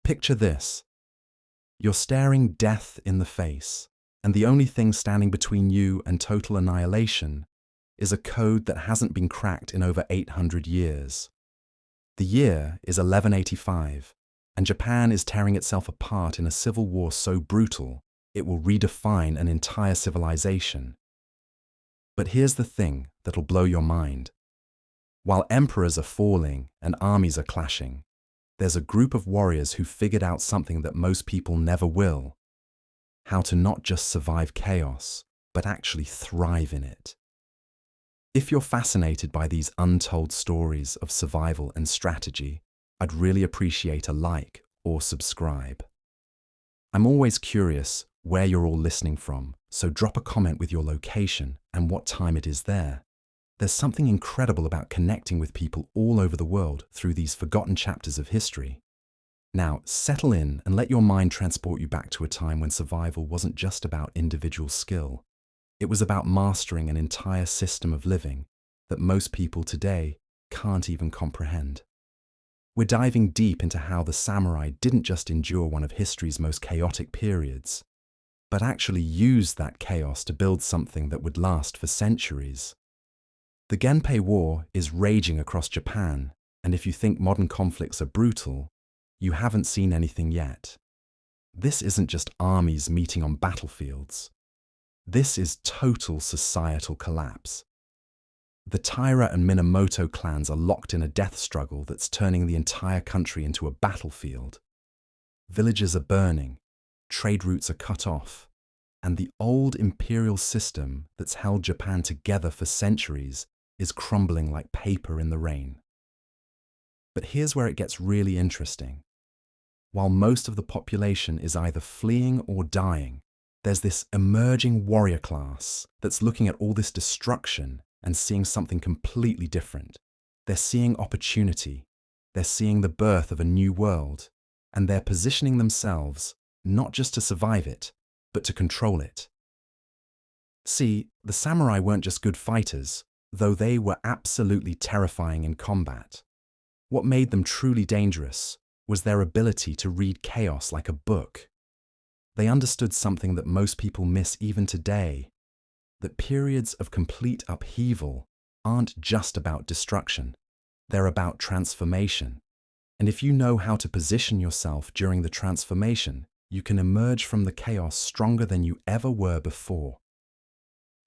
Picture this. You're staring death in the face, and the only thing standing between you and total annihilation is a code that hasn't been cracked in over 800 years. The year is 1185, and Japan is tearing itself apart in a civil war so brutal it will redefine an entire civilization. But here's the thing that'll blow your mind. While emperors are falling and armies are clashing, there's a group of warriors who figured out something that most people never will: how to not just survive chaos, but actually thrive in it. If you're fascinated by these untold stories of survival and strategy, I'd really appreciate a like or subscribe. I'm always curious where you're all listening from, so drop a comment with your location and what time it is there. There's something incredible about connecting with people all over the world through these forgotten chapters of history. Now, settle in and let your mind transport you back to a time when survival wasn't just about individual skill. It was about mastering an entire system of living that most people today can't even comprehend. We're diving deep into how the samurai didn't just endure one of history's most chaotic periods, but actually used that chaos to build something that would last for centuries. The Genpei War is raging across Japan, and if you think modern conflicts are brutal, you haven't seen anything yet. This isn't just armies meeting on battlefields. This is total societal collapse. The Taira and Minamoto clans are locked in a death struggle that's turning the entire country into a battlefield. Villages are burning, trade routes are cut off, and the old imperial system that's held Japan together for centuries is crumbling like paper in the rain. But here's where it gets really interesting. While most of the population is either fleeing or dying, there's this emerging warrior class that's looking at all this destruction and seeing something completely different. They're seeing opportunity, they're seeing the birth of a new world, and they're positioning themselves not just to survive it, but to control it. See, the samurai weren't just good fighters, though they were absolutely terrifying in combat. What made them truly dangerous was their ability to read chaos like a book. They understood something that most people miss even today, that periods of complete upheaval aren't just about destruction, they're about transformation. And if you know how to position yourself during the transformation, you can emerge from the chaos stronger than you ever were before.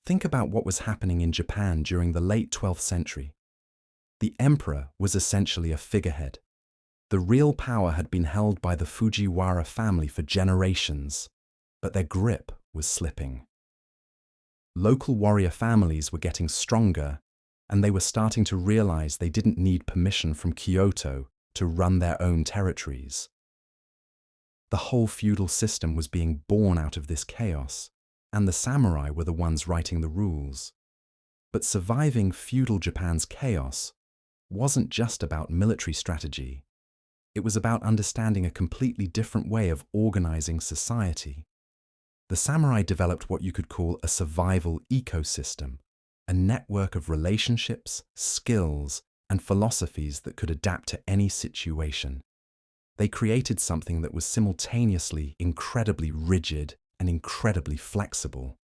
Think about what was happening in Japan during the late 12th century. The emperor was essentially a figurehead. The real power had been held by the Fujiwara family for generations, but their grip was slipping. Local warrior families were getting stronger, and they were starting to realize they didn't need permission from Kyoto to run their own territories. The whole feudal system was being born out of this chaos, and the samurai were the ones writing the rules. But surviving feudal Japan's chaos wasn't just about military strategy. It was about understanding a completely different way of organizing society. The samurai developed what you could call a survival ecosystem, a network of relationships, skills, and philosophies that could adapt to any situation. They created something that was simultaneously incredibly rigid and incredibly flexible.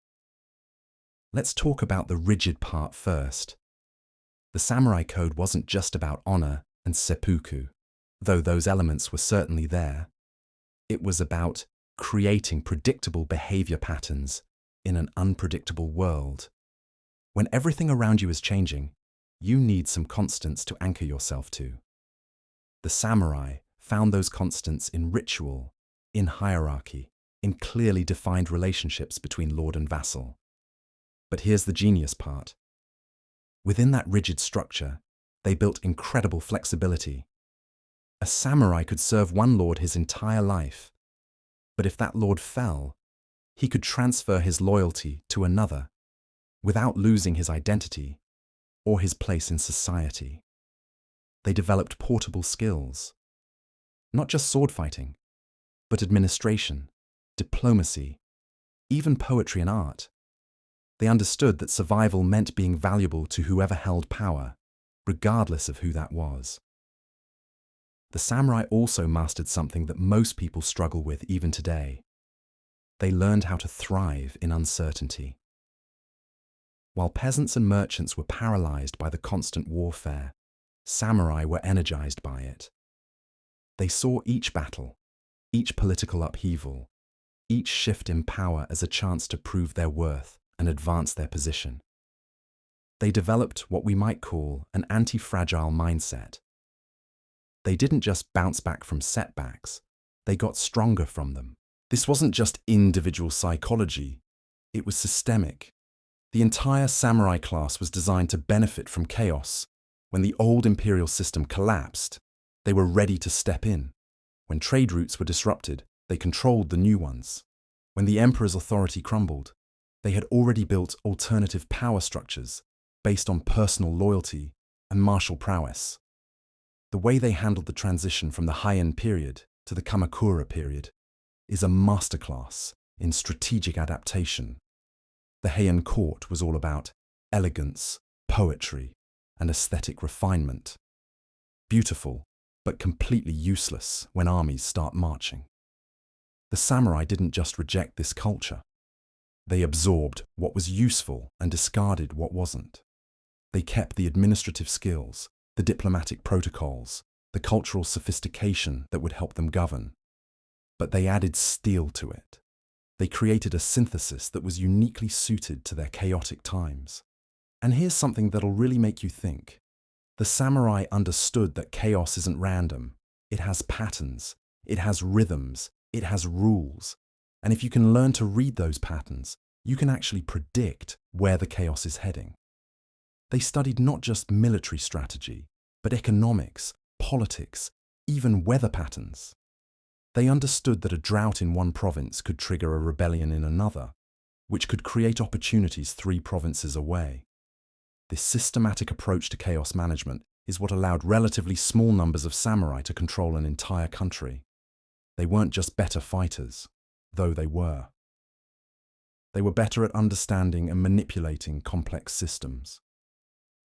Let's talk about the rigid part first. The samurai code wasn't just about honor and seppuku, though those elements were certainly there. It was about creating predictable behavior patterns in an unpredictable world. When everything around you is changing, you need some constants to anchor yourself to. The samurai found those constants in ritual, in hierarchy, in clearly defined relationships between lord and vassal. But here's the genius part. Within that rigid structure, they built incredible flexibility. A samurai could serve one lord his entire life, but if that lord fell, he could transfer his loyalty to another without losing his identity or his place in society. They developed portable skills, not just sword fighting, but administration, diplomacy, even poetry and art. They understood that survival meant being valuable to whoever held power, regardless of who that was. The samurai also mastered something that most people struggle with even today. They learned how to thrive in uncertainty. While peasants and merchants were paralyzed by the constant warfare, samurai were energized by it. They saw each battle, each political upheaval, each shift in power as a chance to prove their worth and advance their position. They developed what we might call an anti-fragile mindset. They didn't just bounce back from setbacks, they got stronger from them. This wasn't just individual psychology, it was systemic. The entire samurai class was designed to benefit from chaos. When the old imperial system collapsed, they were ready to step in. When trade routes were disrupted, they controlled the new ones. When the emperor's authority crumbled, they had already built alternative power structures based on personal loyalty and martial prowess. The way they handled the transition from the Heian period to the Kamakura period is a masterclass in strategic adaptation. The Heian court was all about elegance, poetry, and aesthetic refinement. Beautiful, but completely useless when armies start marching. The samurai didn't just reject this culture. They absorbed what was useful and discarded what wasn't. They kept the administrative skills, the diplomatic protocols, the cultural sophistication that would help them govern. But they added steel to it. They created a synthesis that was uniquely suited to their chaotic times. And here's something that'll really make you think. The samurai understood that chaos isn't random. It has patterns, it has rhythms, it has rules. And if you can learn to read those patterns, you can actually predict where the chaos is heading. They studied not just military strategy, but economics, politics, even weather patterns. They understood that a drought in one province could trigger a rebellion in another, which could create opportunities 3 provinces away. This systematic approach to chaos management is what allowed relatively small numbers of samurai to control an entire country. They weren't just better fighters, though they were. They were better at understanding and manipulating complex systems.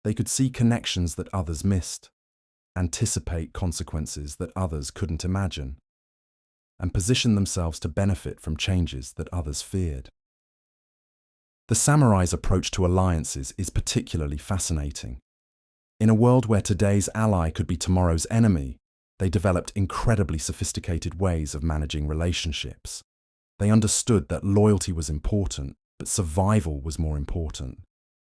They could see connections that others missed, anticipate consequences that others couldn't imagine, and position themselves to benefit from changes that others feared. The samurai's approach to alliances is particularly fascinating. In a world where today's ally could be tomorrow's enemy, they developed incredibly sophisticated ways of managing relationships. They understood that loyalty was important, but survival was more important.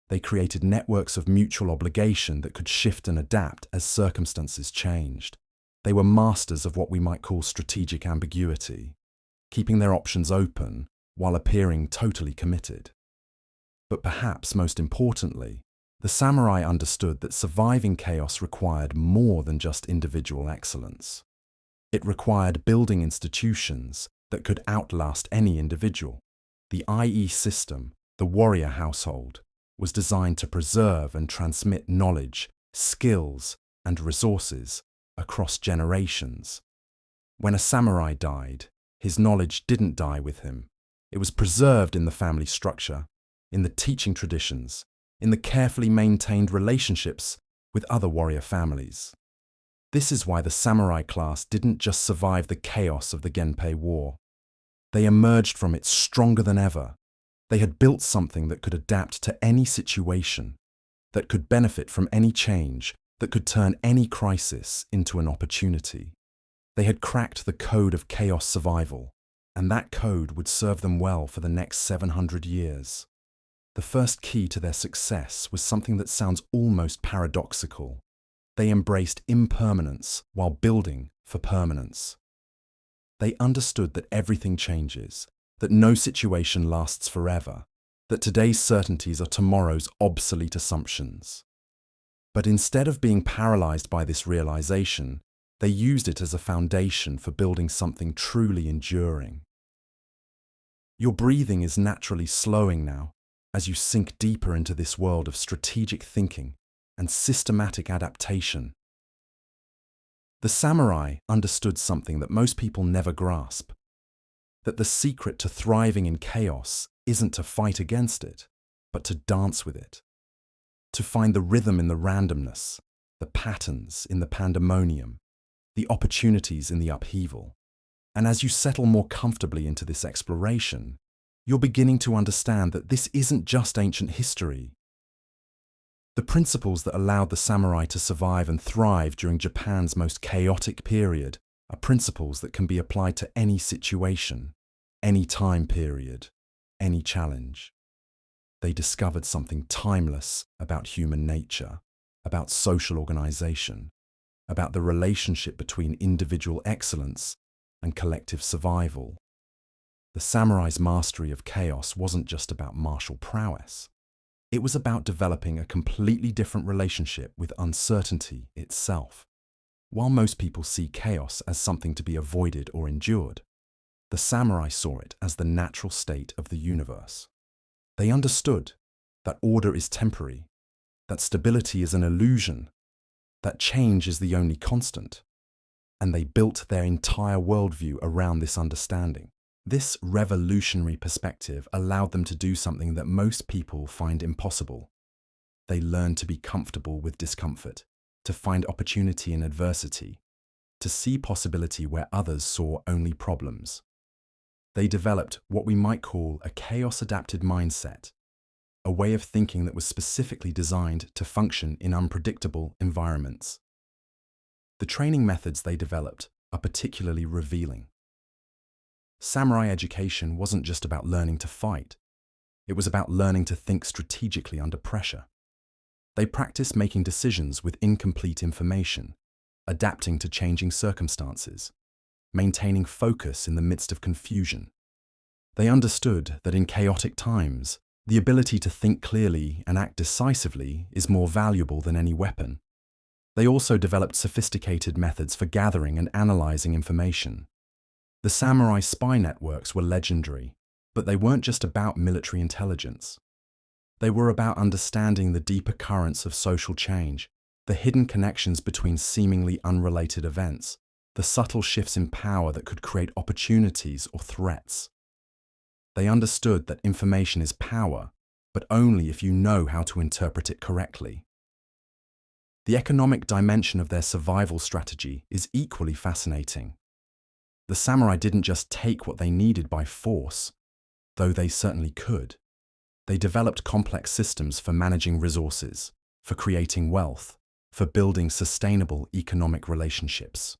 They created networks of mutual obligation that could shift and adapt as circumstances changed. They were masters of what we might call strategic ambiguity, keeping their options open while appearing totally committed. But perhaps most importantly, the samurai understood that surviving chaos required more than just individual excellence. It required building institutions that could outlast any individual. The IE system, the warrior household, was designed to preserve and transmit knowledge, skills, and resources across generations. When a samurai died, his knowledge didn't die with him. It was preserved in the family structure, in the teaching traditions, in the carefully maintained relationships with other warrior families. This is why the samurai class didn't just survive the chaos of the Genpei War. They emerged from it stronger than ever. They had built something that could adapt to any situation, that could benefit from any change, that could turn any crisis into an opportunity. They had cracked the code of chaos survival, and that code would serve them well for the next 700 years. The first key to their success was something that sounds almost paradoxical. They embraced impermanence while building for permanence. They understood that everything changes, that no situation lasts forever, that today's certainties are tomorrow's obsolete assumptions. But instead of being paralyzed by this realization, they used it as a foundation for building something truly enduring. Your breathing is naturally slowing now as you sink deeper into this world of strategic thinking and systematic adaptation. The samurai understood something that most people never grasp, that the secret to thriving in chaos isn't to fight against it, but to dance with it, to find the rhythm in the randomness, the patterns in the pandemonium, the opportunities in the upheaval. And as you settle more comfortably into this exploration, you're beginning to understand that this isn't just ancient history. The principles that allowed the samurai to survive and thrive during Japan's most chaotic period are principles that can be applied to any situation, any time period, any challenge. They discovered something timeless about human nature, about social organization, about the relationship between individual excellence and collective survival. The samurai's mastery of chaos wasn't just about martial prowess. It was about developing a completely different relationship with uncertainty itself. While most people see chaos as something to be avoided or endured, the samurai saw it as the natural state of the universe. They understood that order is temporary, that stability is an illusion, that change is the only constant, and they built their entire worldview around this understanding. This revolutionary perspective allowed them to do something that most people find impossible. They learned to be comfortable with discomfort, to find opportunity in adversity, to see possibility where others saw only problems. They developed what we might call a chaos-adapted mindset, a way of thinking that was specifically designed to function in unpredictable environments. The training methods they developed are particularly revealing. Samurai education wasn't just about learning to fight. It was about learning to think strategically under pressure. They practiced making decisions with incomplete information, adapting to changing circumstances, maintaining focus in the midst of confusion. They understood that in chaotic times, the ability to think clearly and act decisively is more valuable than any weapon. They also developed sophisticated methods for gathering and analyzing information. The samurai spy networks were legendary, but they weren't just about military intelligence. They were about understanding the deeper currents of social change, the hidden connections between seemingly unrelated events, the subtle shifts in power that could create opportunities or threats. They understood that information is power, but only if you know how to interpret it correctly. The economic dimension of their survival strategy is equally fascinating. The samurai didn't just take what they needed by force, though they certainly could. They developed complex systems for managing resources, for creating wealth, for building sustainable economic relationships.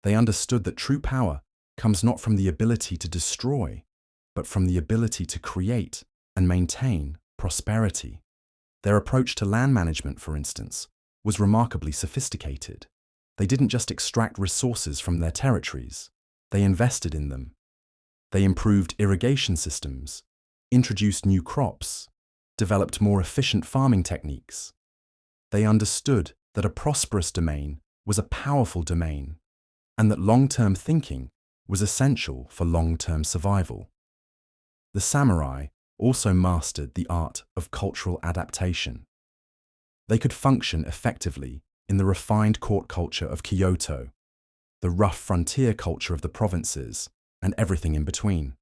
They understood that true power comes not from the ability to destroy, but from the ability to create and maintain prosperity. Their approach to land management, for instance, was remarkably sophisticated. They didn't just extract resources from their territories. They invested in them. They improved irrigation systems, introduced new crops, developed more efficient farming techniques. They understood that a prosperous domain was a powerful domain, and that long-term thinking was essential for long-term survival. The samurai also mastered the art of cultural adaptation. They could function effectively in the refined court culture of Kyoto, the rough frontier culture of the provinces, and everything in between.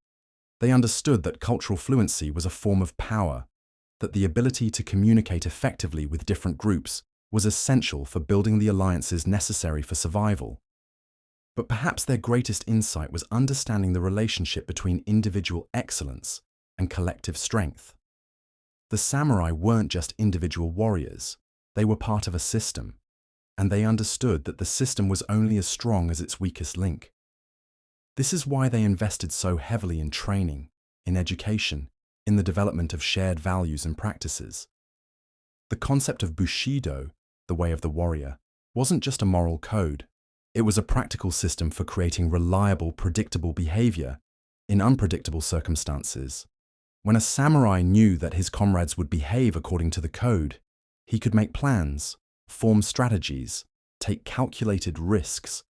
They understood that cultural fluency was a form of power, that the ability to communicate effectively with different groups was essential for building the alliances necessary for survival. But perhaps their greatest insight was understanding the relationship between individual excellence and collective strength. The samurai weren't just individual warriors, they were part of a system, and they understood that the system was only as strong as its weakest link. This is why they invested so heavily in training, in education, in the development of shared values and practices. The concept of Bushido, the way of the warrior, wasn't just a moral code. It was a practical system for creating reliable, predictable behavior in unpredictable circumstances. When a samurai knew that his comrades would behave according to the code, he could make plans, form strategies, take calculated risks.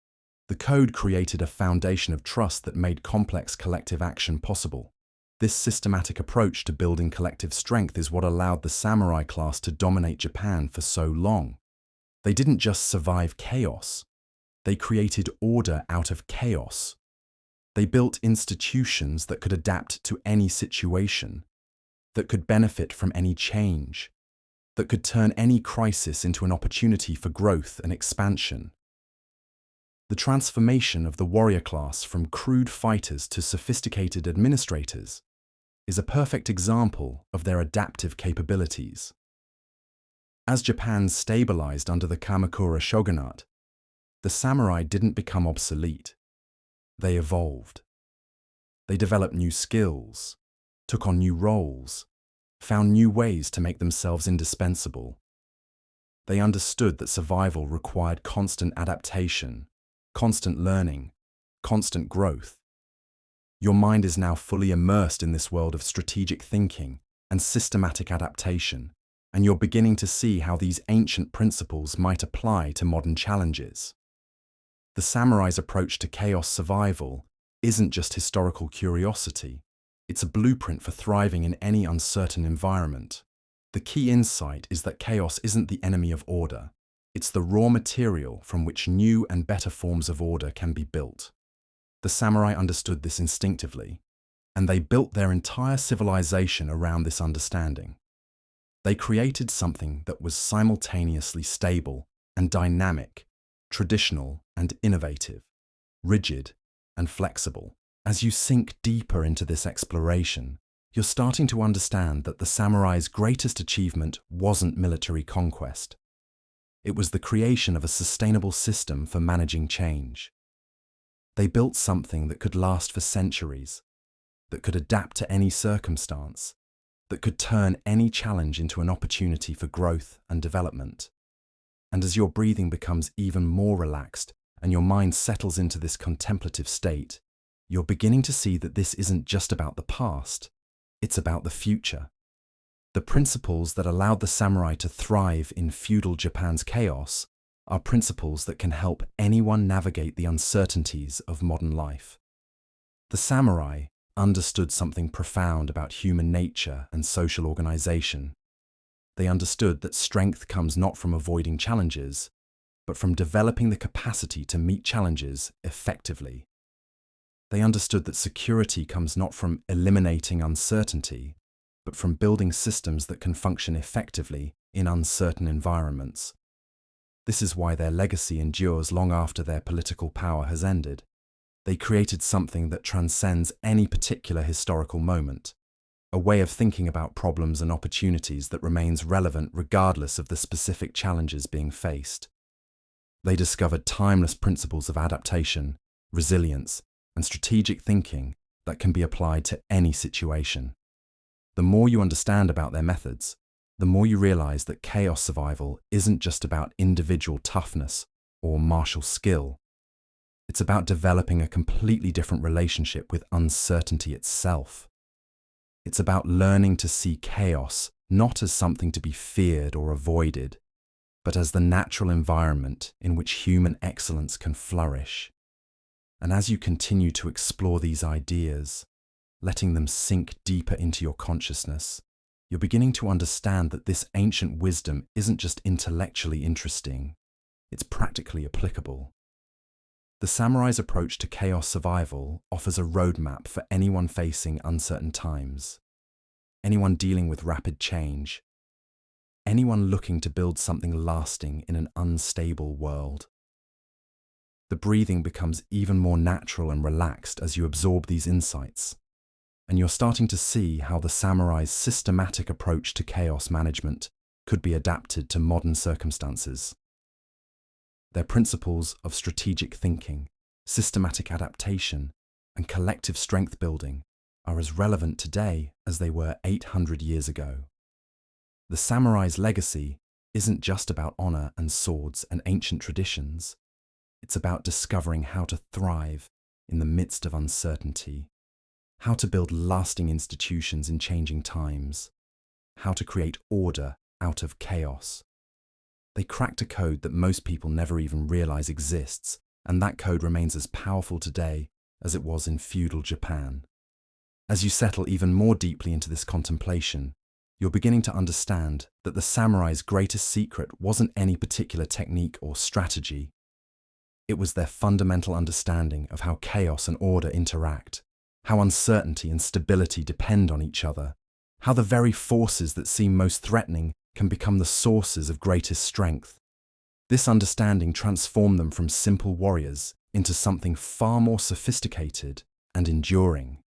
The code created a foundation of trust that made complex collective action possible. This systematic approach to building collective strength is what allowed the samurai class to dominate Japan for so long. They didn't just survive chaos, they created order out of chaos. They built institutions that could adapt to any situation, that could benefit from any change, that could turn any crisis into an opportunity for growth and expansion. The transformation of the warrior class from crude fighters to sophisticated administrators is a perfect example of their adaptive capabilities. As Japan stabilized under the Kamakura shogunate, the samurai didn't become obsolete. They evolved. They developed new skills, took on new roles, found new ways to make themselves indispensable. They understood that survival required constant adaptation, constant learning, constant growth. Your mind is now fully immersed in this world of strategic thinking and systematic adaptation, and you're beginning to see how these ancient principles might apply to modern challenges. The samurai's approach to chaos survival isn't just historical curiosity, it's a blueprint for thriving in any uncertain environment. The key insight is that chaos isn't the enemy of order. It's the raw material from which new and better forms of order can be built. The samurai understood this instinctively, and they built their entire civilization around this understanding. They created something that was simultaneously stable and dynamic, traditional and innovative, rigid and flexible. As you sink deeper into this exploration, you're starting to understand that the samurai's greatest achievement wasn't military conquest. It was the creation of a sustainable system for managing change. They built something that could last for centuries, that could adapt to any circumstance, that could turn any challenge into an opportunity for growth and development. And as your breathing becomes even more relaxed and your mind settles into this contemplative state, you're beginning to see that this isn't just about the past, it's about the future. The principles that allowed the samurai to thrive in feudal Japan's chaos are principles that can help anyone navigate the uncertainties of modern life. The samurai understood something profound about human nature and social organization. They understood that strength comes not from avoiding challenges, but from developing the capacity to meet challenges effectively. They understood that security comes not from eliminating uncertainty, but from building systems that can function effectively in uncertain environments. This is why their legacy endures long after their political power has ended. They created something that transcends any particular historical moment, a way of thinking about problems and opportunities that remains relevant regardless of the specific challenges being faced. They discovered timeless principles of adaptation, resilience, and strategic thinking that can be applied to any situation. The more you understand about their methods, the more you realize that chaos survival isn't just about individual toughness or martial skill. It's about developing a completely different relationship with uncertainty itself. It's about learning to see chaos not as something to be feared or avoided, but as the natural environment in which human excellence can flourish. And as you continue to explore these ideas, letting them sink deeper into your consciousness, you're beginning to understand that this ancient wisdom isn't just intellectually interesting, it's practically applicable. The samurai's approach to chaos survival offers a roadmap for anyone facing uncertain times, anyone dealing with rapid change, anyone looking to build something lasting in an unstable world. The breathing becomes even more natural and relaxed as you absorb these insights, and you're starting to see how the samurai's systematic approach to chaos management could be adapted to modern circumstances. Their principles of strategic thinking, systematic adaptation, and collective strength building are as relevant today as they were 800 years ago. The samurai's legacy isn't just about honor and swords and ancient traditions. It's about discovering how to thrive in the midst of uncertainty, how to build lasting institutions in changing times, how to create order out of chaos. They cracked a code that most people never even realize exists, and that code remains as powerful today as it was in feudal Japan. As you settle even more deeply into this contemplation, you're beginning to understand that the samurai's greatest secret wasn't any particular technique or strategy. It was their fundamental understanding of how chaos and order interact, how uncertainty and stability depend on each other, how the very forces that seem most threatening can become the sources of greatest strength. This understanding transformed them from simple warriors into something far more sophisticated and enduring.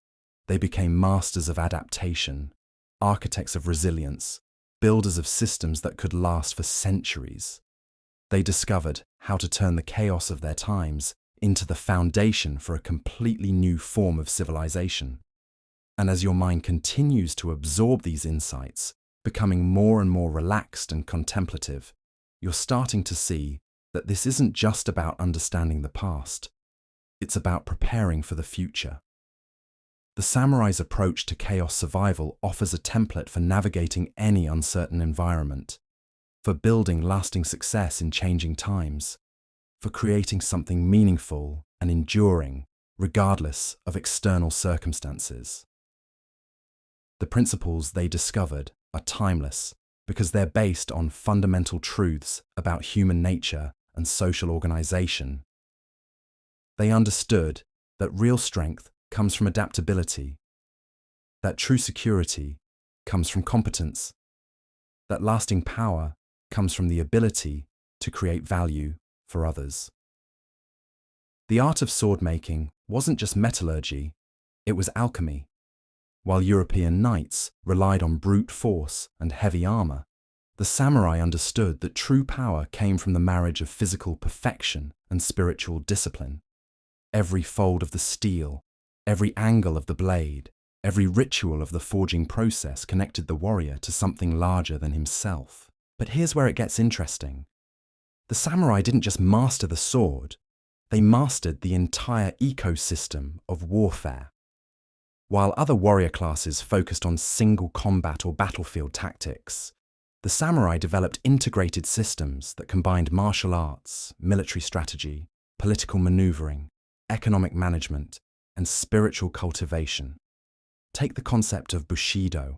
They became masters of adaptation, architects of resilience, builders of systems that could last for centuries. They discovered how to turn the chaos of their times into the foundation for a completely new form of civilization. And as your mind continues to absorb these insights, becoming more and more relaxed and contemplative, you're starting to see that this isn't just about understanding the past. It's about preparing for the future. The samurai's approach to chaos survival offers a template for navigating any uncertain environment, for building lasting success in changing times, for creating something meaningful and enduring, regardless of external circumstances. The principles they discovered are timeless because they're based on fundamental truths about human nature and social organization. They understood that real strength comes from adaptability, that true security comes from competence, that lasting power comes from the ability to create value for others. The art of sword making wasn't just metallurgy, it was alchemy. While European knights relied on brute force and heavy armor, the samurai understood that true power came from the marriage of physical perfection and spiritual discipline. Every fold of the steel, every angle of the blade, every ritual of the forging process connected the warrior to something larger than himself. But here's where it gets interesting. The samurai didn't just master the sword, they mastered the entire ecosystem of warfare. While other warrior classes focused on single combat or battlefield tactics, the samurai developed integrated systems that combined martial arts, military strategy, political maneuvering, economic management, and spiritual cultivation. Take the concept of Bushido.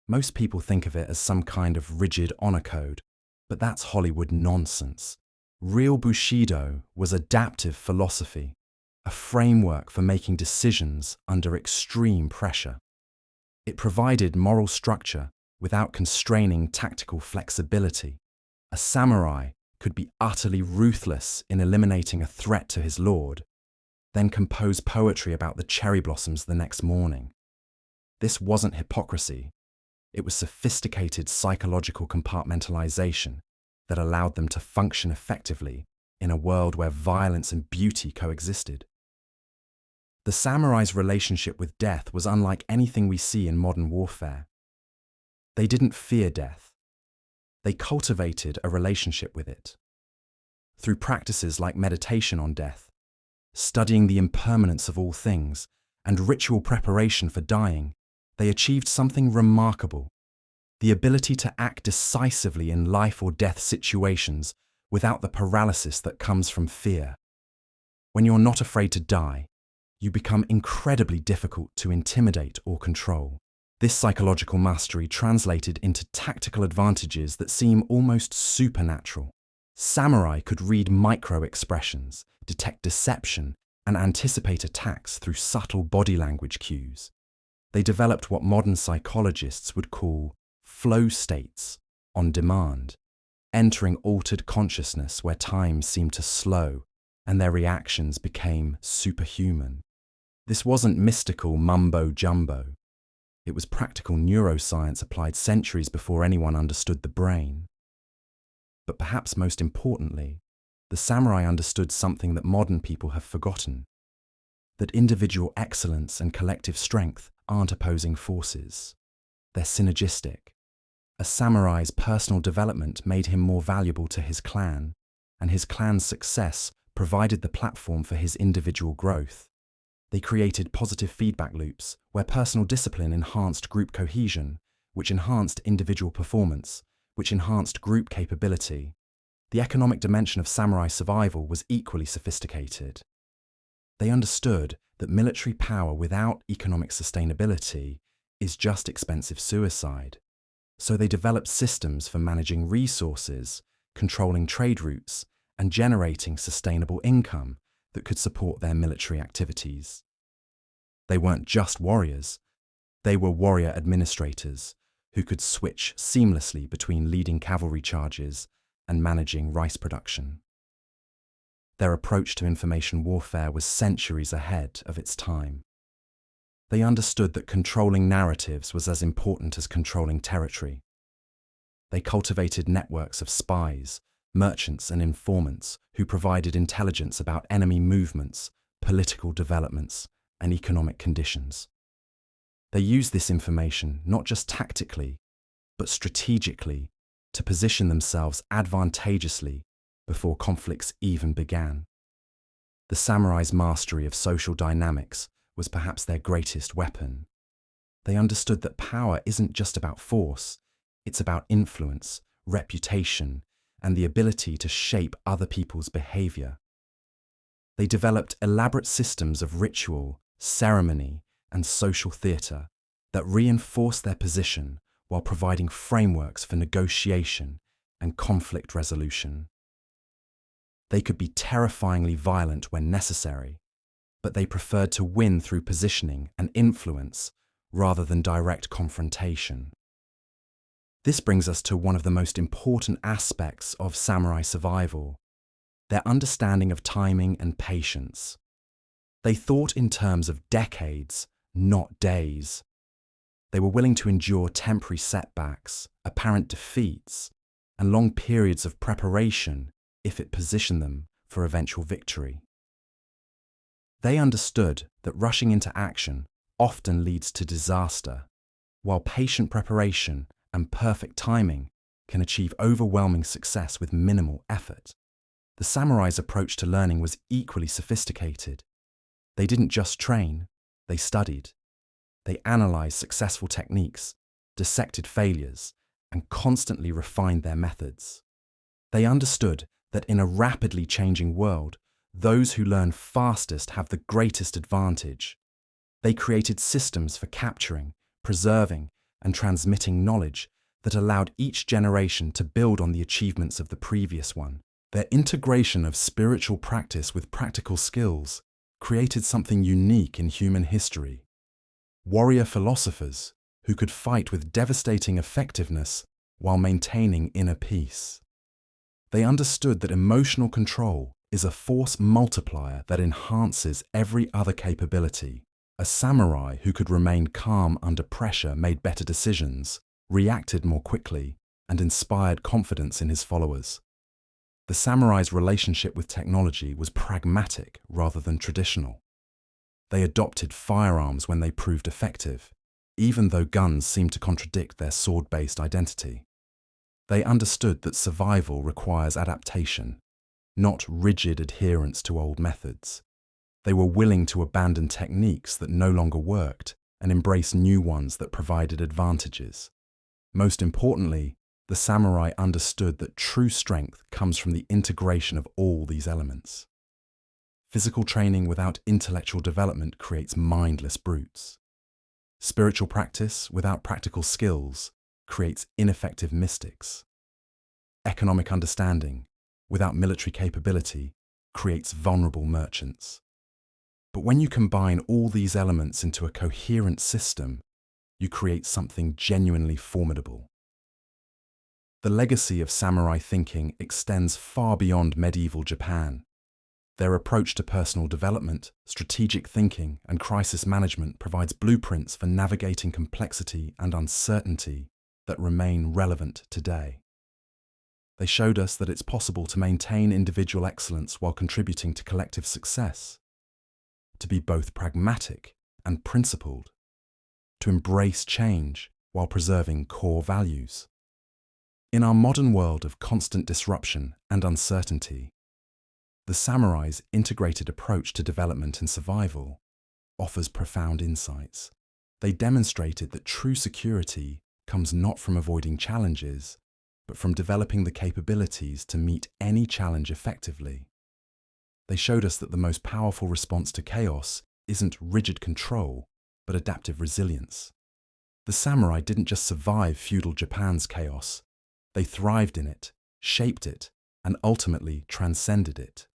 Most people think of it as some kind of rigid honor code, but that's Hollywood nonsense. Real Bushido was adaptive philosophy, a framework for making decisions under extreme pressure. It provided moral structure without constraining tactical flexibility. A samurai could be utterly ruthless in eliminating a threat to his lord, then compose poetry about the cherry blossoms the next morning. This wasn't hypocrisy. It was sophisticated psychological compartmentalization that allowed them to function effectively in a world where violence and beauty coexisted. The samurai's relationship with death was unlike anything we see in modern warfare. They didn't fear death. They cultivated a relationship with it. Through practices like meditation on death, studying the impermanence of all things, and ritual preparation for dying, they achieved something remarkable: the ability to act decisively in life or death situations without the paralysis that comes from fear. When you're not afraid to die, you become incredibly difficult to intimidate or control. This psychological mastery translated into tactical advantages that seem almost supernatural. Samurai could read micro-expressions, detect deception, and anticipate attacks through subtle body language cues. They developed what modern psychologists would call flow states on demand, entering altered consciousness where time seemed to slow and their reactions became superhuman. This wasn't mystical mumbo-jumbo. It was practical neuroscience applied centuries before anyone understood the brain. But perhaps most importantly, the samurai understood something that modern people have forgotten: that individual excellence and collective strength aren't opposing forces. They're synergistic. A samurai's personal development made him more valuable to his clan, and his clan's success provided the platform for his individual growth. They created positive feedback loops where personal discipline enhanced group cohesion, which enhanced individual performance, which enhanced group capability. The economic dimension of samurai survival was equally sophisticated. They understood that military power without economic sustainability is just expensive suicide. So they developed systems for managing resources, controlling trade routes, and generating sustainable income that could support their military activities. They weren't just warriors, they were warrior administrators who could switch seamlessly between leading cavalry charges and managing rice production. Their approach to information warfare was centuries ahead of its time. They understood that controlling narratives was as important as controlling territory. They cultivated networks of spies, merchants and informants who provided intelligence about enemy movements, political developments, and economic conditions. They used this information not just tactically, but strategically to position themselves advantageously before conflicts even began. The samurai's mastery of social dynamics was perhaps their greatest weapon. They understood that power isn't just about force, it's about influence, reputation, and the ability to shape other people's behavior. They developed elaborate systems of ritual, ceremony, and social theatre that reinforced their position while providing frameworks for negotiation and conflict resolution. They could be terrifyingly violent when necessary, but they preferred to win through positioning and influence rather than direct confrontation. This brings us to one of the most important aspects of samurai survival: their understanding of timing and patience. They thought in terms of decades, not days. They were willing to endure temporary setbacks, apparent defeats, and long periods of preparation if it positioned them for eventual victory. They understood that rushing into action often leads to disaster, while patient preparation and perfect timing can achieve overwhelming success with minimal effort. The samurai's approach to learning was equally sophisticated. They didn't just train, they studied. They analyzed successful techniques, dissected failures, and constantly refined their methods. They understood that in a rapidly changing world, those who learn fastest have the greatest advantage. They created systems for capturing, preserving, and transmitting knowledge that allowed each generation to build on the achievements of the previous one. Their integration of spiritual practice with practical skills created something unique in human history. Warrior philosophers who could fight with devastating effectiveness while maintaining inner peace. They understood that emotional control is a force multiplier that enhances every other capability. A samurai who could remain calm under pressure made better decisions, reacted more quickly, and inspired confidence in his followers. The samurai's relationship with technology was pragmatic rather than traditional. They adopted firearms when they proved effective, even though guns seemed to contradict their sword-based identity. They understood that survival requires adaptation, not rigid adherence to old methods. They were willing to abandon techniques that no longer worked and embrace new ones that provided advantages. Most importantly, the samurai understood that true strength comes from the integration of all these elements. Physical training without intellectual development creates mindless brutes. Spiritual practice without practical skills creates ineffective mystics. Economic understanding without military capability creates vulnerable merchants. But when you combine all these elements into a coherent system, you create something genuinely formidable. The legacy of samurai thinking extends far beyond medieval Japan. Their approach to personal development, strategic thinking, and crisis management provides blueprints for navigating complexity and uncertainty that remain relevant today. They showed us that it's possible to maintain individual excellence while contributing to collective success, to be both pragmatic and principled, to embrace change while preserving core values. In our modern world of constant disruption and uncertainty, the samurai's integrated approach to development and survival offers profound insights. They demonstrated that true security comes not from avoiding challenges, but from developing the capabilities to meet any challenge effectively. They showed us that the most powerful response to chaos isn't rigid control, but adaptive resilience. The samurai didn't just survive feudal Japan's chaos, they thrived in it, shaped it, and ultimately transcended it.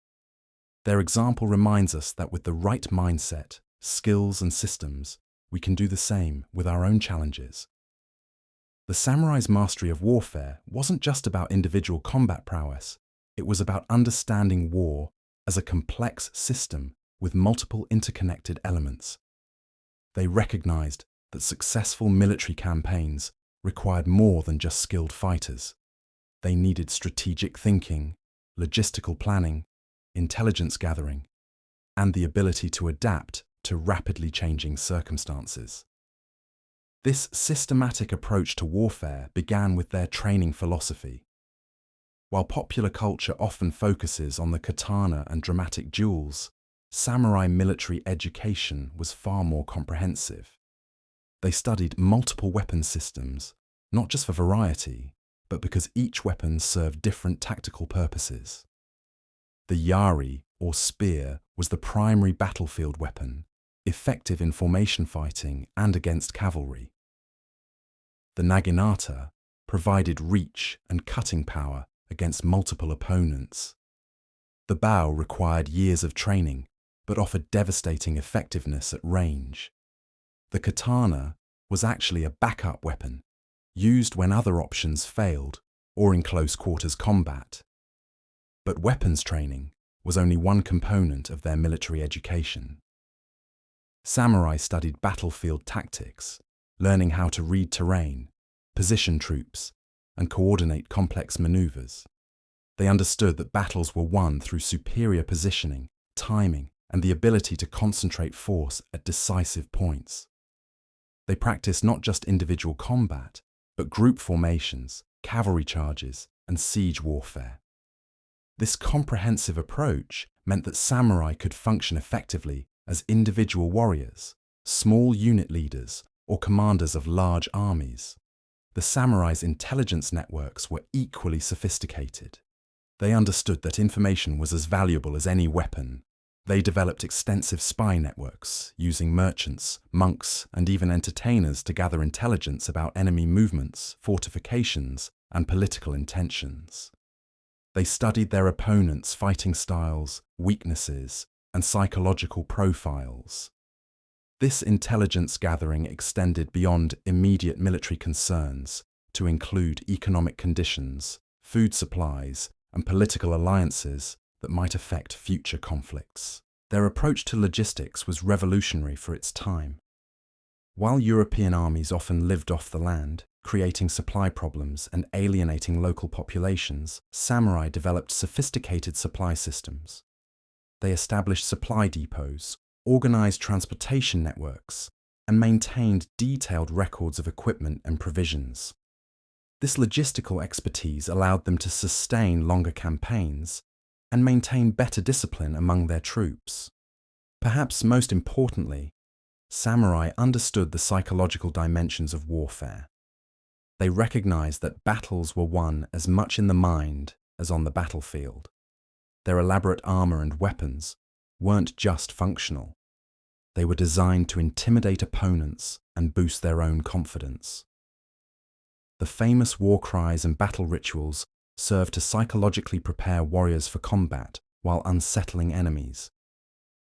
Their example reminds us that with the right mindset, skills, and systems, we can do the same with our own challenges. The samurai's mastery of warfare wasn't just about individual combat prowess, it was about understanding war as a complex system with multiple interconnected elements. They recognized that successful military campaigns required more than just skilled fighters. They needed strategic thinking, logistical planning, intelligence gathering, and the ability to adapt to rapidly changing circumstances. This systematic approach to warfare began with their training philosophy. While popular culture often focuses on the katana and dramatic duels, samurai military education was far more comprehensive. They studied multiple weapon systems, not just for variety, but because each weapon served different tactical purposes. The yari, or spear, was the primary battlefield weapon, effective in formation fighting and against cavalry. The naginata provided reach and cutting power against multiple opponents. The bow required years of training, but offered devastating effectiveness at range. The katana was actually a backup weapon, used when other options failed or in close quarters combat. But weapons training was only one component of their military education. Samurai studied battlefield tactics, learning how to read terrain, position troops, and coordinate complex maneuvers. They understood that battles were won through superior positioning, timing, and the ability to concentrate force at decisive points. They practiced not just individual combat, but group formations, cavalry charges, and siege warfare. This comprehensive approach meant that samurai could function effectively as individual warriors, small unit leaders, or commanders of large armies. The samurai's intelligence networks were equally sophisticated. They understood that information was as valuable as any weapon. They developed extensive spy networks, using merchants, monks, and even entertainers to gather intelligence about enemy movements, fortifications, and political intentions. They studied their opponents' fighting styles, weaknesses, and psychological profiles. This intelligence gathering extended beyond immediate military concerns to include economic conditions, food supplies, and political alliances that might affect future conflicts. Their approach to logistics was revolutionary for its time. While European armies often lived off the land, creating supply problems and alienating local populations, samurai developed sophisticated supply systems. They established supply depots, organized transportation networks, and maintained detailed records of equipment and provisions. This logistical expertise allowed them to sustain longer campaigns and maintain better discipline among their troops. Perhaps most importantly, samurai understood the psychological dimensions of warfare. They recognized that battles were won as much in the mind as on the battlefield. Their elaborate armor and weapons weren't just functional. They were designed to intimidate opponents and boost their own confidence. The famous war cries and battle rituals served to psychologically prepare warriors for combat while unsettling enemies.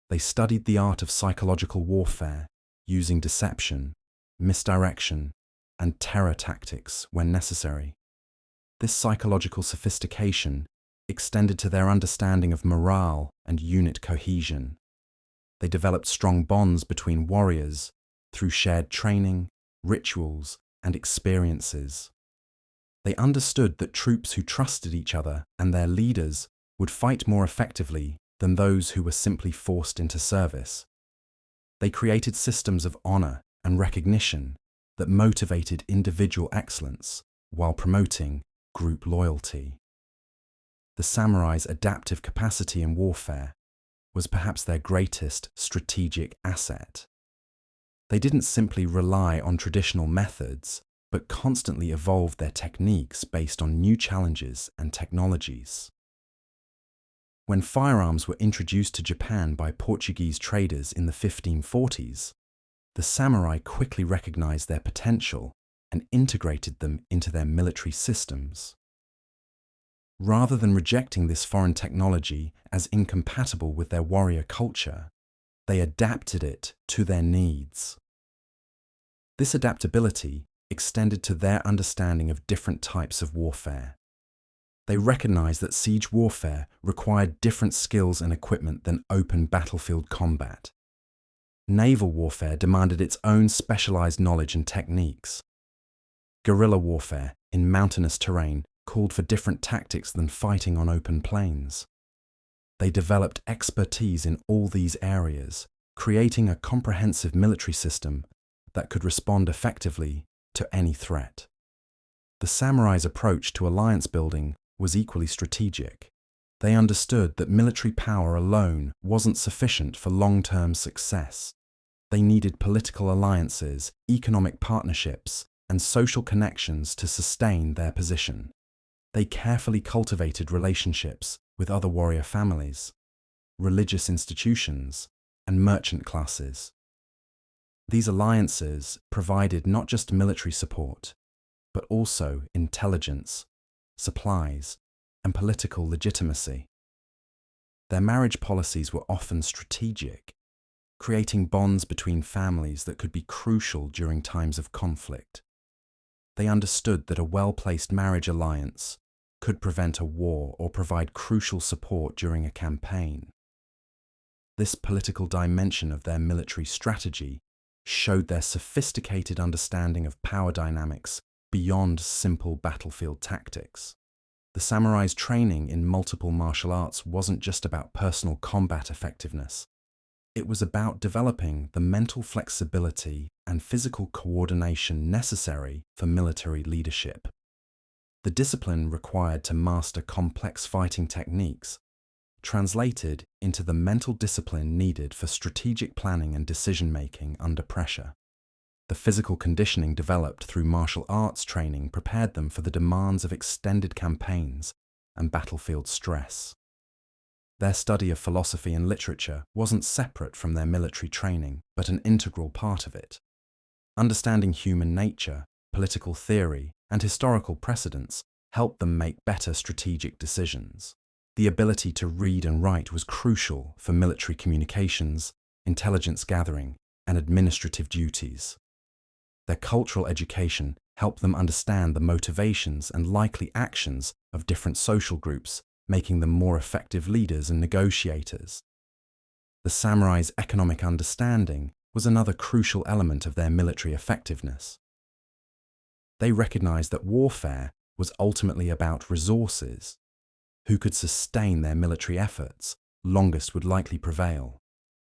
They studied the art of psychological warfare, using deception, misdirection, and terror tactics when necessary. This psychological sophistication extended to their understanding of morale and unit cohesion. They developed strong bonds between warriors through shared training, rituals, and experiences. They understood that troops who trusted each other and their leaders would fight more effectively than those who were simply forced into service. They created systems of honor and recognition that motivated individual excellence while promoting group loyalty. The samurai's adaptive capacity in warfare was perhaps their greatest strategic asset. They didn't simply rely on traditional methods, but constantly evolved their techniques based on new challenges and technologies. When firearms were introduced to Japan by Portuguese traders in the 1540s, the samurai quickly recognized their potential and integrated them into their military systems. Rather than rejecting this foreign technology as incompatible with their warrior culture, they adapted it to their needs. This adaptability extended to their understanding of different types of warfare. They recognized that siege warfare required different skills and equipment than open battlefield combat. Naval warfare demanded its own specialized knowledge and techniques. Guerrilla warfare in mountainous terrain called for different tactics than fighting on open plains. They developed expertise in all these areas, creating a comprehensive military system that could respond effectively to any threat. The samurai's approach to alliance building was equally strategic. They understood that military power alone wasn't sufficient for long-term success. They needed political alliances, economic partnerships, and social connections to sustain their position. They carefully cultivated relationships with other warrior families, religious institutions, and merchant classes. These alliances provided not just military support, but also intelligence, supplies, and political legitimacy. Their marriage policies were often strategic, creating bonds between families that could be crucial during times of conflict. They understood that a well-placed marriage alliance could prevent a war or provide crucial support during a campaign. This political dimension of their military strategy showed their sophisticated understanding of power dynamics beyond simple battlefield tactics. The samurai's training in multiple martial arts wasn't just about personal combat effectiveness. It was about developing the mental flexibility and physical coordination necessary for military leadership. The discipline required to master complex fighting techniques translated into the mental discipline needed for strategic planning and decision-making under pressure. The physical conditioning developed through martial arts training prepared them for the demands of extended campaigns and battlefield stress. Their study of philosophy and literature wasn't separate from their military training, but an integral part of it. Understanding human nature, political theory, and historical precedents helped them make better strategic decisions. The ability to read and write was crucial for military communications, intelligence gathering, and administrative duties. Their cultural education helped them understand the motivations and likely actions of different social groups, making them more effective leaders and negotiators. The samurai's economic understanding was another crucial element of their military effectiveness. They recognized that warfare was ultimately about resources. Who could sustain their military efforts longest would likely prevail.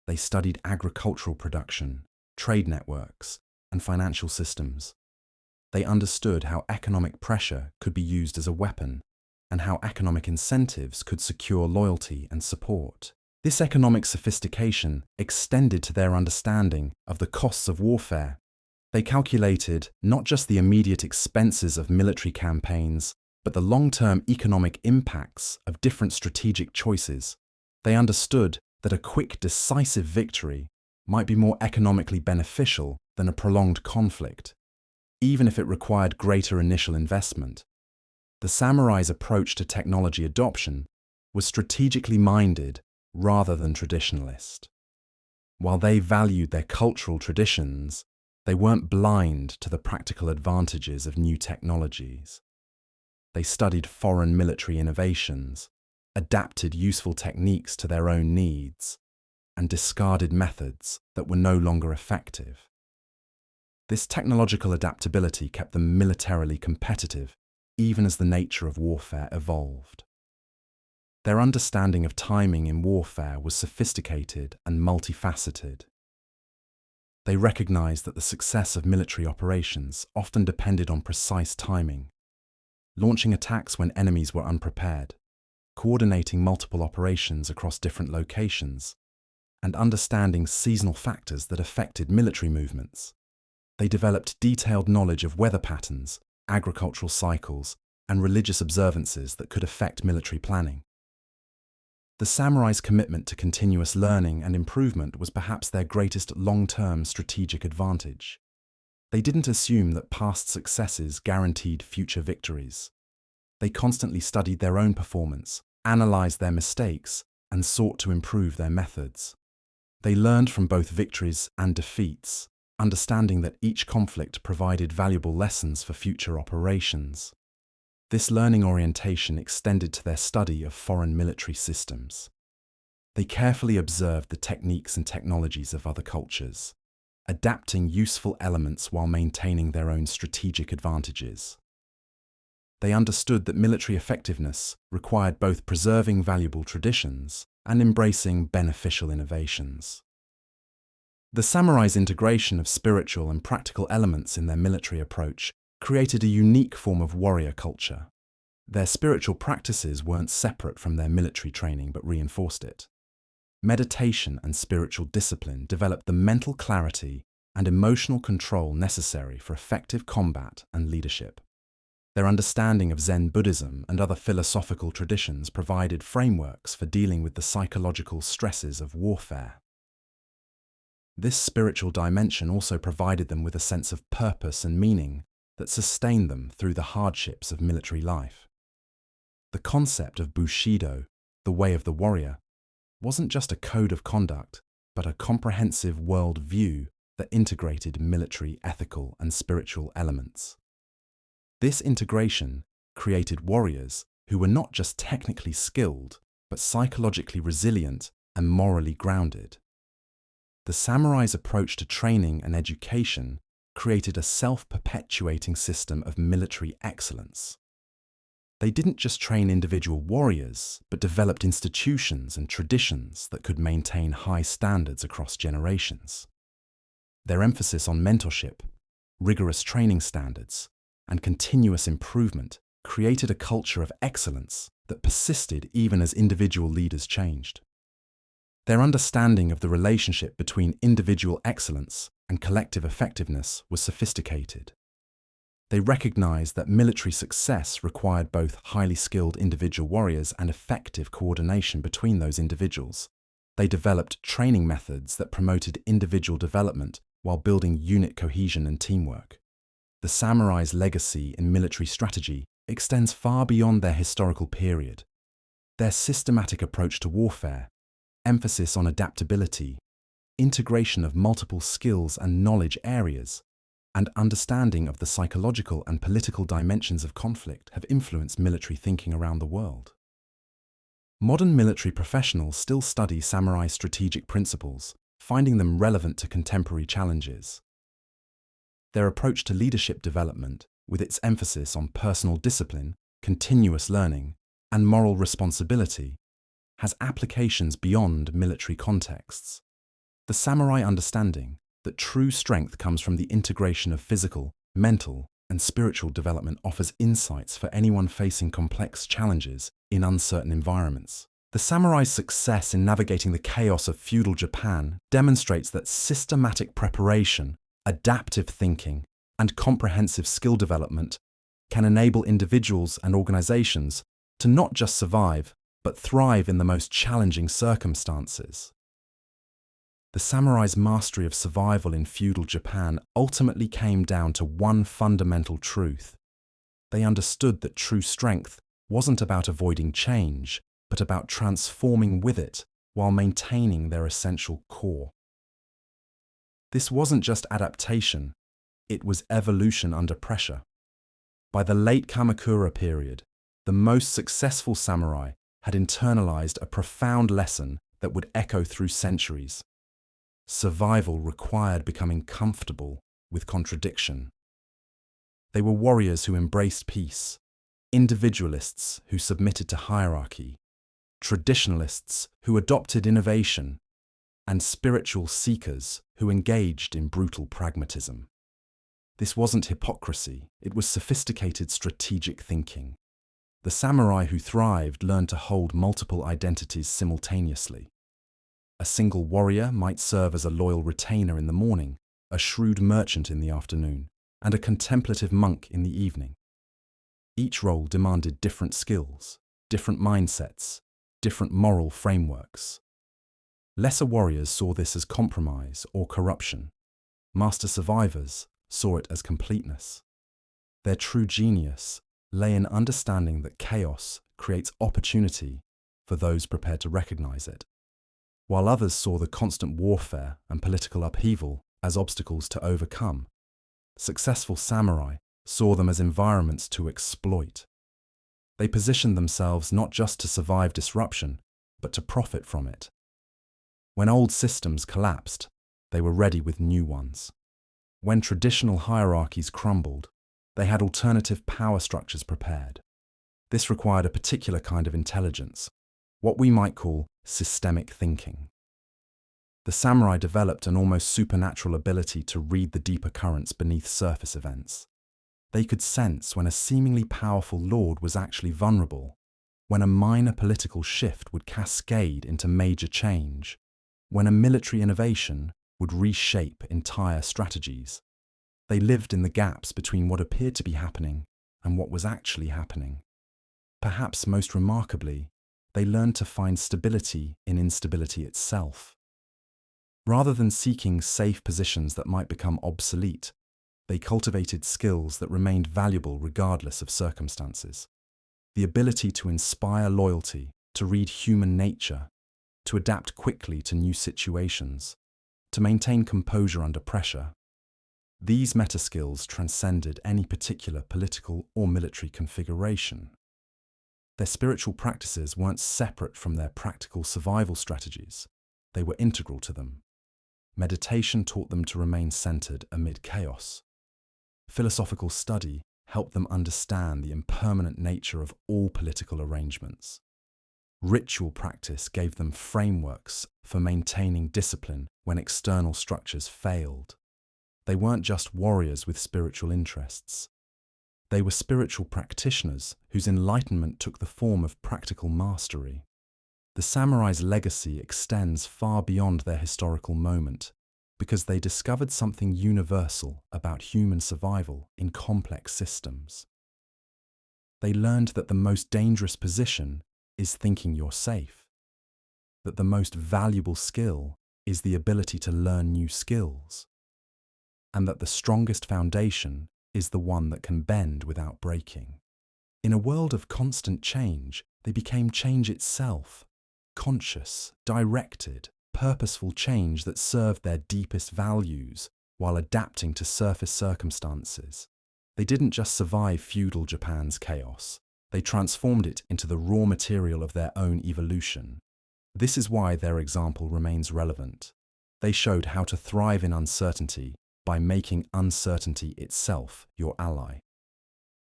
They studied agricultural production, trade networks, and financial systems. They understood how economic pressure could be used as a weapon, and how economic incentives could secure loyalty and support. This economic sophistication extended to their understanding of the costs of warfare. They calculated not just the immediate expenses of military campaigns, but the long-term economic impacts of different strategic choices. They understood that a quick, decisive victory might be more economically beneficial than a prolonged conflict, even if it required greater initial investment. The samurai's approach to technology adoption was strategically minded rather than traditionalist. While they valued their cultural traditions, they weren't blind to the practical advantages of new technologies. They studied foreign military innovations, adapted useful techniques to their own needs, and discarded methods that were no longer effective. This technological adaptability kept them militarily competitive, even as the nature of warfare evolved. Their understanding of timing in warfare was sophisticated and multifaceted. They recognized that the success of military operations often depended on precise timing, launching attacks when enemies were unprepared, coordinating multiple operations across different locations, and understanding seasonal factors that affected military movements. They developed detailed knowledge of weather patterns, agricultural cycles, and religious observances that could affect military planning. The samurai's commitment to continuous learning and improvement was perhaps their greatest long-term strategic advantage. They didn't assume that past successes guaranteed future victories. They constantly studied their own performance, analyzed their mistakes, and sought to improve their methods. They learned from both victories and defeats, understanding that each conflict provided valuable lessons for future operations. This learning orientation extended to their study of foreign military systems. They carefully observed the techniques and technologies of other cultures, adapting useful elements while maintaining their own strategic advantages. They understood that military effectiveness required both preserving valuable traditions and embracing beneficial innovations. The samurai's integration of spiritual and practical elements in their military approach created a unique form of warrior culture. Their spiritual practices weren't separate from their military training but reinforced it. Meditation and spiritual discipline developed the mental clarity and emotional control necessary for effective combat and leadership. Their understanding of Zen Buddhism and other philosophical traditions provided frameworks for dealing with the psychological stresses of warfare. This spiritual dimension also provided them with a sense of purpose and meaning that sustained them through the hardships of military life. The concept of Bushido, the way of the warrior, wasn't just a code of conduct, but a comprehensive world view that integrated military, ethical, and spiritual elements. This integration created warriors who were not just technically skilled, but psychologically resilient and morally grounded. The samurai's approach to training and education created a self-perpetuating system of military excellence. They didn't just train individual warriors, but developed institutions and traditions that could maintain high standards across generations. Their emphasis on mentorship, rigorous training standards, and continuous improvement created a culture of excellence that persisted even as individual leaders changed. Their understanding of the relationship between individual excellence and collective effectiveness was sophisticated. They recognized that military success required both highly skilled individual warriors and effective coordination between those individuals. They developed training methods that promoted individual development while building unit cohesion and teamwork. The samurai's legacy in military strategy extends far beyond their historical period. Their systematic approach to warfare, emphasis on adaptability, integration of multiple skills and knowledge areas, and understanding of the psychological and political dimensions of conflict have influenced military thinking around the world. Modern military professionals still study samurai strategic principles, finding them relevant to contemporary challenges. Their approach to leadership development, with its emphasis on personal discipline, continuous learning, and moral responsibility, has applications beyond military contexts. The samurai understanding that true strength comes from the integration of physical, mental, and spiritual development offers insights for anyone facing complex challenges in uncertain environments. The samurai's success in navigating the chaos of feudal Japan demonstrates that systematic preparation, adaptive thinking, and comprehensive skill development can enable individuals and organizations to not just survive, but thrive in the most challenging circumstances. The samurai's mastery of survival in feudal Japan ultimately came down to one fundamental truth. They understood that true strength wasn't about avoiding change, but about transforming with it while maintaining their essential core. This wasn't just adaptation, it was evolution under pressure. By the late Kamakura period, the most successful samurai had internalized a profound lesson that would echo through centuries. Survival required becoming comfortable with contradiction. They were warriors who embraced peace, individualists who submitted to hierarchy, traditionalists who adopted innovation, and spiritual seekers who engaged in brutal pragmatism. This wasn't hypocrisy, it was sophisticated strategic thinking. The samurai who thrived learned to hold multiple identities simultaneously. A single warrior might serve as a loyal retainer in the morning, a shrewd merchant in the afternoon, and a contemplative monk in the evening. Each role demanded different skills, different mindsets, different moral frameworks. Lesser warriors saw this as compromise or corruption. Master survivors saw it as completeness. Their true genius lay in understanding that chaos creates opportunity for those prepared to recognize it, while others saw the constant warfare and political upheaval as obstacles to overcome. Successful samurai saw them as environments to exploit. They positioned themselves not just to survive disruption, but to profit from it. When old systems collapsed, they were ready with new ones. When traditional hierarchies crumbled, they had alternative power structures prepared. This required a particular kind of intelligence, what we might call systemic thinking. The samurai developed an almost supernatural ability to read the deeper currents beneath surface events. They could sense when a seemingly powerful lord was actually vulnerable, when a minor political shift would cascade into major change, when a military innovation would reshape entire strategies. They lived in the gaps between what appeared to be happening and what was actually happening. Perhaps most remarkably, they learned to find stability in instability itself. Rather than seeking safe positions that might become obsolete, they cultivated skills that remained valuable regardless of circumstances. The ability to inspire loyalty, to read human nature, to adapt quickly to new situations, to maintain composure under pressure. These meta-skills transcended any particular political or military configuration. Their spiritual practices weren't separate from their practical survival strategies. They were integral to them. Meditation taught them to remain centered amid chaos. Philosophical study helped them understand the impermanent nature of all political arrangements. Ritual practice gave them frameworks for maintaining discipline when external structures failed. They weren't just warriors with spiritual interests. They were spiritual practitioners whose enlightenment took the form of practical mastery. The samurai's legacy extends far beyond their historical moment because they discovered something universal about human survival in complex systems. They learned that the most dangerous position is thinking you're safe, that the most valuable skill is the ability to learn new skills, and that the strongest foundation is the one that can bend without breaking. In a world of constant change, they became change itself, conscious, directed, purposeful change that served their deepest values while adapting to surface circumstances. They didn't just survive feudal Japan's chaos, they transformed it into the raw material of their own evolution. This is why their example remains relevant. They showed how to thrive in uncertainty by making uncertainty itself your ally.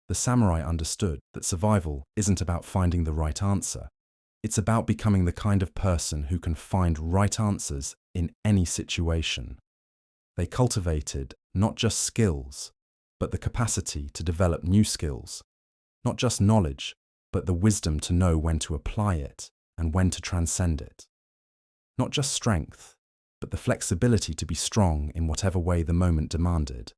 The samurai understood that survival isn't about finding the right answer. It's about becoming the kind of person who can find right answers in any situation. They cultivated not just skills, but the capacity to develop new skills. Not just knowledge, but the wisdom to know when to apply it and when to transcend it. Not just strength, but the flexibility to be strong in whatever way the moment demanded.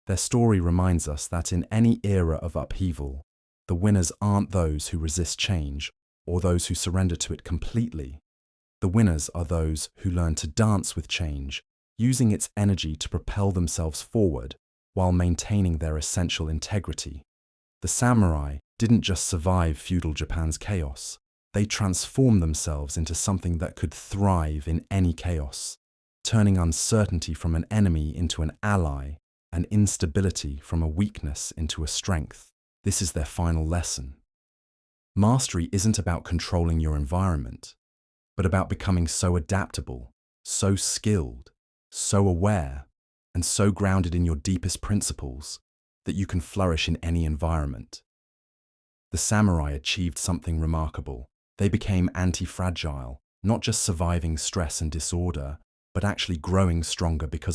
Their story reminds us that in any era of upheaval, the winners aren't those who resist change or those who surrender to it completely. The winners are those who learn to dance with change, using its energy to propel themselves forward while maintaining their essential integrity. The samurai didn't just survive feudal Japan's chaos. They transformed themselves into something that could thrive in any chaos, turning uncertainty from an enemy into an ally, and instability from a weakness into a strength. This is their final lesson. Mastery isn't about controlling your environment, but about becoming so adaptable, so skilled, so aware, and so grounded in your deepest principles that you can flourish in any environment. The samurai achieved something remarkable. They became anti-fragile, not just surviving stress and disorder, but actually growing stronger because